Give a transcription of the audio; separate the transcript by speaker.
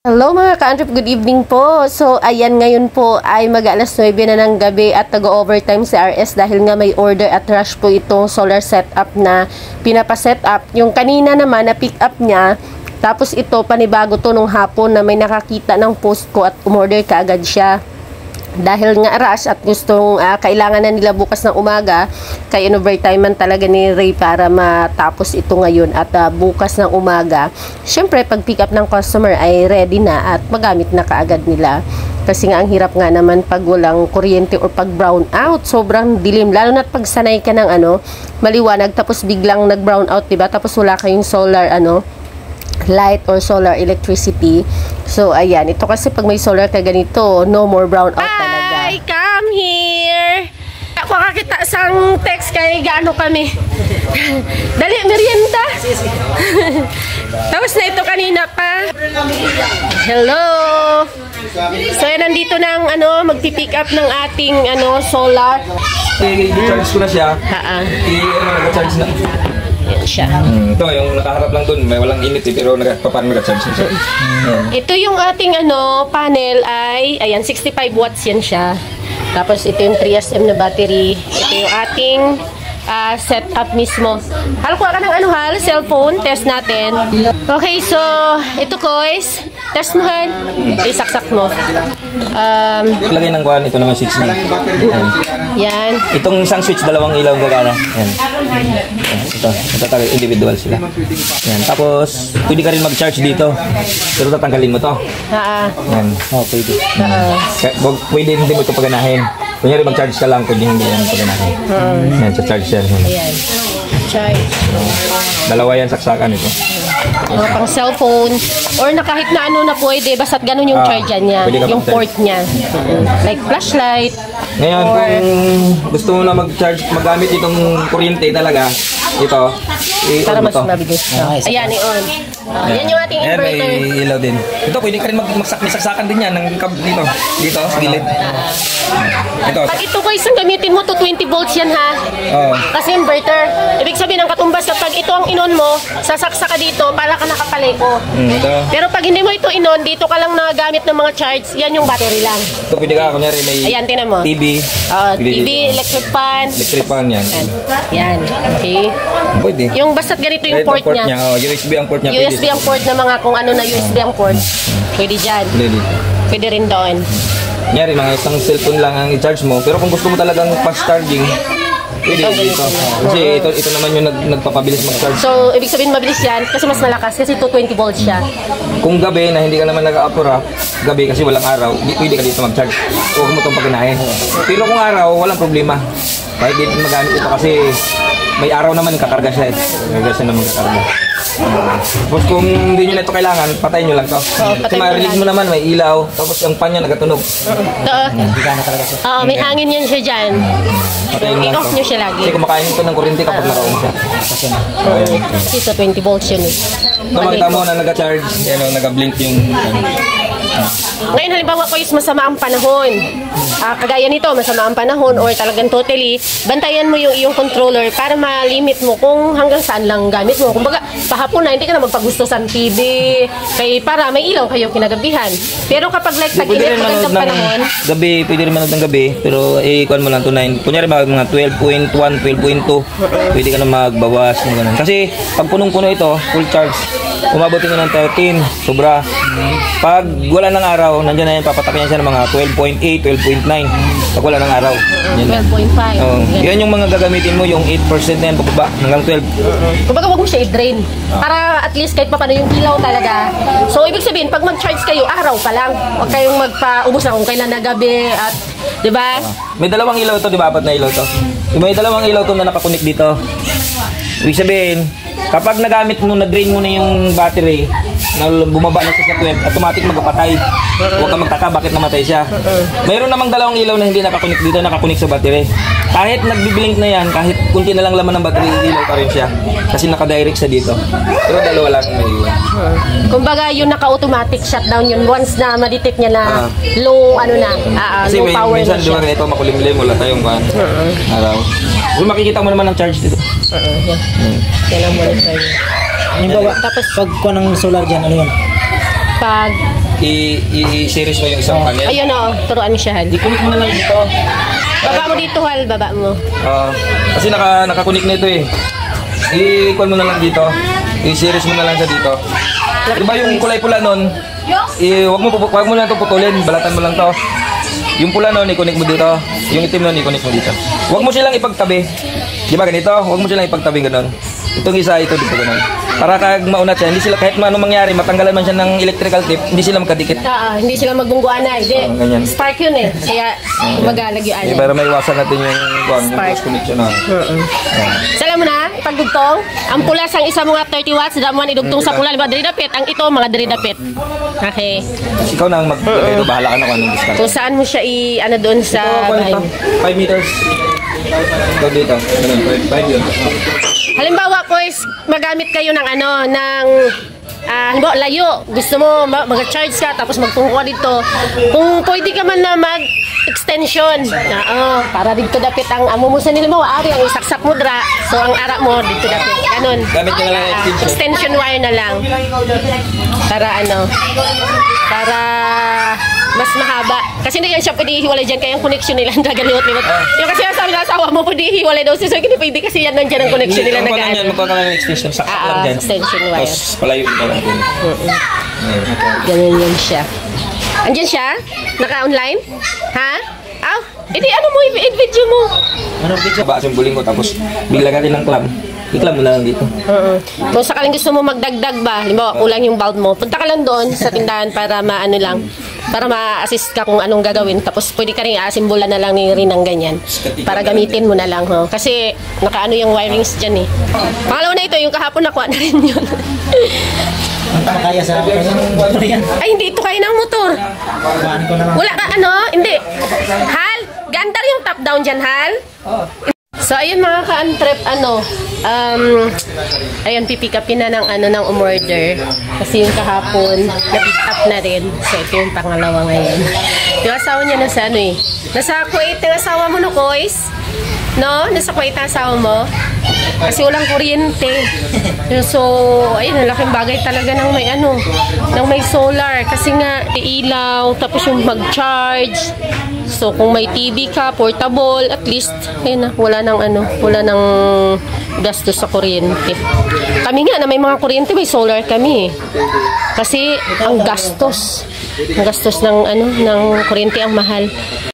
Speaker 1: Hello mga ka-Andrip, good evening po. So, ayan ngayon po ay mag-alas 9 na ng gabi at nag-overtime si RS dahil nga may order at rush po itong solar setup na pinapa-setup. Yung kanina naman na pick up niya, tapos ito panibago to nung hapon na may nakakita ng post ko at umorder kaagad siya. Dahil nga rush at gustong kailangan na nila bukas ng umaga, kaya overtime man talaga ni Ray para matapos ito ngayon at bukas ng umaga. Syempre pag pick up ng customer ay ready na at magamit na kaagad nila. Kasi nga ang hirap nga naman pag walang kuryente or pag brown out, sobrang dilim. Lalo na pag sanay ka ng maliwanag tapos biglang nag brown out, diba? Tapos wala kayong solar light or solar electricity. So, ayan. Ito kasi pag may solar ka ganito, no more brown out talaga. Hi, come here! Ako kakita sang text kay gaano kami. Dali, merienda! Tapos na ito kanina pa. Hello! So, yan, nandito ng magti-pick up ng ating solar.
Speaker 2: I-charge ko na siya. I-charge na.
Speaker 1: Yan siya.
Speaker 2: Ito, yung nakaharap lang dun, may walang init pero paano nag-charge siya.
Speaker 1: Ito yung ating panel ay, ayan, 65 watts yan siya. Tapos ito yung 3SM na battery. Ito yung ating setup mismo. Hal, kuha ka ng Hal, cellphone, test natin. Okay, so, ito guys, test mo Han. Isaksak mo.
Speaker 2: Lagay ng kuhan, ito naman 6 na.
Speaker 1: Yan.
Speaker 2: Itong isang switch, dalawang ilaw gagana. Yan. Ito talaga, individual sila. Yan. Tapos, pwede ka rin mag-charge dito. Pero tatanggalin mo to. Yan. Oh, pwede. Pwede hindi mo ito paganahin. Kunyari mag-charge ka lang, pwede hindi yan paganahin. Yan, sa charge yan.
Speaker 1: Ayan. Charge.
Speaker 2: Dalawa yan, saksakan ito.
Speaker 1: Pang cellphone. Or na kahit na na pwede, basta't ganun yung charge niya. Yung port niya. Like flashlight.
Speaker 2: Ngayon, kung gusto mo na mag-charge, magamit itong kuryente talaga, ito,
Speaker 1: para mas mabilis. Ayan, i-on. Yan yung ating inverter.
Speaker 2: Ayan, may ilaw din. Ito, pwede ka rin magsaksakan din yan ng dito, sa gilid. Ito.
Speaker 1: Pag ito guys, ang gamitin mo to 20 volts yan ha. Kasi inverter. Ibig sabihin ng katumbas kapag ito ang inon mo, sasaksa ka dito para ka nakapaleko. Pero pag hindi mo ito inon, dito ka lang nagamit ng mga charge, yan yung battery lang.
Speaker 2: Ito, pwede ka, kunyari may
Speaker 1: ayan, tinan mo.
Speaker 2: TV.
Speaker 1: TV, electric fan.
Speaker 2: Electric fan yan.
Speaker 1: Yan. Okay.
Speaker 2: Pwede.
Speaker 1: Yung basta't ganito yung port niya.
Speaker 2: USB ang port niya.
Speaker 1: USB ang port na mga kung ano na USB ang port. Pwede dyan. Pwede rin doon.
Speaker 2: Nyari, mga isang cellphone lang ang i-charge mo. Pero kung gusto mo talagang fast charging, pwede dito. Kasi ito naman yung nagpapabilis mag-charge.
Speaker 1: So, ibig sabihin mabilis yan kasi mas malakas kasi 220 volts siya.
Speaker 2: Kung gabi na hindi ka naman nag-apura, gabi kasi walang araw, pwede ka dito mag-charge. Huwag mo itong pagkinahin. Pero kung araw, walang problema. Kahit dito magamit ito kasi may araw naman, kakarga siya eh. Kakarga siya naman kakarga. Tapos kung hindi nyo na ito kailangan, patayin nyo lang ito. Kasi ma-release mo naman, may ilaw, tapos yung pan niya nagatunog.
Speaker 1: May hangin yan siya dyan.
Speaker 2: Patayin nyo lang
Speaker 1: i-off nyo siya lagi.
Speaker 2: Kasi kumakain ito ng kuryente kapag naka-on siya.
Speaker 1: Kasi sa 20 volts yun eh.
Speaker 2: Ito makita mo na nag-charge, nag-blink yung...
Speaker 1: Ngayon halimbawa ko is masama ang panahon. Kagaya nito, masama ang panahon or talagang totally, bantayan mo yung iyong controller para ma-limit mo kung hanggang saan lang gamit mo. Kumbaga, pahapon na, hindi ka na magpagusto sa TV, kaya para may ilaw kayo kinagabihan. Pero kapag like tag-init, magandang panahon.
Speaker 2: Gabi, pwede rin manood ng gabi, pero i-kuhan mo lang to 9. Kunyari mga 12.1, 12.2, pwede ka na magbawas. Kasi pag punong-puno ito, full charge, umabotin na ng 13, sobra. Pag wala ng araw, nandiyan na yan, papatakin siya ng mga 12.8, 12.9. Pag wala ng araw.
Speaker 1: 12.5.
Speaker 2: Yan yung mga gagamitin mo, yung 8% na yan, pababa, hanggang 12.
Speaker 1: Kumbaga, huwag mo siya i-drain. Para at least kahit pa paano yung ilaw talaga. So, ibig sabihin, pag mag-charge kayo, araw pa lang. Huwag kayong magpa-ubos na kung kailan na gabi at, di ba?
Speaker 2: May dalawang ilaw to, di ba? Apat na ilaw to. May dalawang ilaw to na nakakunik dito. Ibig sabihin, kapag nagamit mo, na-drain mo na yung battery, na bumaba na siya sa 12, automatic magpapatay. Huwag ka magtaka bakit namatay siya. Mayroon namang dalawang ilaw na hindi nakakunik dito, nakakunik sa battery. Kahit nagbiblink na yan, kahit kunti na lang laman ng battery, ilaw pa rin siya. Kasi nakadirect siya dito. Pero dalawa lang may iwan.
Speaker 1: Kumbaga, yung naka-automatic shutdown yun, once na ma-detect niya na low, low power na siya. Kasi minsan,
Speaker 2: ito makulimlim, wala tayong araw. Kung makikita mo naman ang charge dito.
Speaker 1: Yan ang monitor niya.
Speaker 3: Tapos pag kuha ng solar dyan, ano yun?
Speaker 1: Pag
Speaker 2: i-series mo yung isang panel.
Speaker 1: Ayun o, turuan mo siya, Hal.
Speaker 2: I-connect mo na lang dito.
Speaker 1: Baba mo dito, Hal. Baba mo.
Speaker 2: Kasi naka-connect na ito eh. I-call mo na lang dito. I-series mo na lang sa dito. Diba yung kulay pula nun, wag mo lang ito putulin. Balatan mo lang to. Yung pula nun, i-connect mo dito. Yung itim nun, i-connect mo dito. Wag mo silang ipagtabi. Diba ganito? Wag mo silang ipagtabi ganun. Itong isa, ito dito ganun. Para kag maunat siya, hindi sila kahit anong mangyari, matanggalan man siya ng electrical tape, hindi sila magkadikit.
Speaker 1: Hindi sila magbungguan na. Hindi. Spark yun eh. Kaya magalagyan.
Speaker 2: Para maiwasan natin yung connection na.
Speaker 1: Sala mo na, pagdugtong, ang pula sang isa mga 30 watts, damuan idugtong sa pula, diba, diri-dapit. Ang ito, mga diri-dapit. Okay.
Speaker 2: Ikaw na ang maglagay ito, bahala ka na kung anong discount.
Speaker 1: Kung saan mo siya ano doon sa bahay.
Speaker 2: 5 meters. Ito dito. 5 yun.
Speaker 1: Halimbawa po is magamit kayo ng halimbawa layo, gusto mo mag-charge ka tapos magtungko ka dito, kung pwede ka man na mag-extension para dito dapit ang amo mo sa nila mo, ari ang isaksak mo dra, so ang ara mo dito dapit, ganun.
Speaker 2: Gamit ka na lang
Speaker 1: extension wire na lang para para mas mahaba. Kasi hindi yan siya pwede hiwalay dyan. Kaya yung connection nila nagaliwat-liwat. Yung kasi sabi ng asawa mo, pwede hiwalay daw. So, hindi pwede kasi yan nandiyan ang connection nila nag-ano.
Speaker 2: Magkakaroon ng extension. Saksak lang dyan.
Speaker 1: Extension wire.
Speaker 2: Tapos palayo ka lang dyan.
Speaker 1: Ganun yan siya. Andiyan siya? Naka-online? Ha? Edi ano mo, i-video mo.
Speaker 2: Ano video? Ba-assembling ko tapos bigla natin ng clamp. I-clamp mo na lang dito.
Speaker 1: Kung sakaling gusto mo magdagdag ba, halimbawa kulang yung bulb mo, punta ka lang doon sa tindahan para para ma-assist ka kung anong gagawin. Tapos pwede ka rin i-assemble na lang rin ng ganyan. Para gamitin mo na lang. Kasi nakaano yung wirings dyan eh. Pangalawa na ito, yung kahapon nakuha na rin yun.
Speaker 3: Kaya sa motor yan.
Speaker 1: Ay, hindi ito kaya ng motor. Wala ka hindi. Hal, gandar yung top down dyan, Hal. So, ayun mga ka-untrep, ayun, pipick upin na ng umorder. Kasi yung kahapon, na-pick up na rin. So, ito yung pangalawa ngayon. Yung asawa niya nasa nasa Kuwait yung asawa mo, no, Kois? No? Nasa Kuwait ang asawa mo? Kasi walang kuryente. So, ayun, laking bagay talaga ng may solar. Kasi nga, ilaw, tapos yung mag-charge. So, kung may TV ka, portable, at least, ayun na, wala nang gastos sa kuryente. Kami nga, na may mga kuryente, may solar kami. Kasi, ang gastos ng kuryente ang mahal.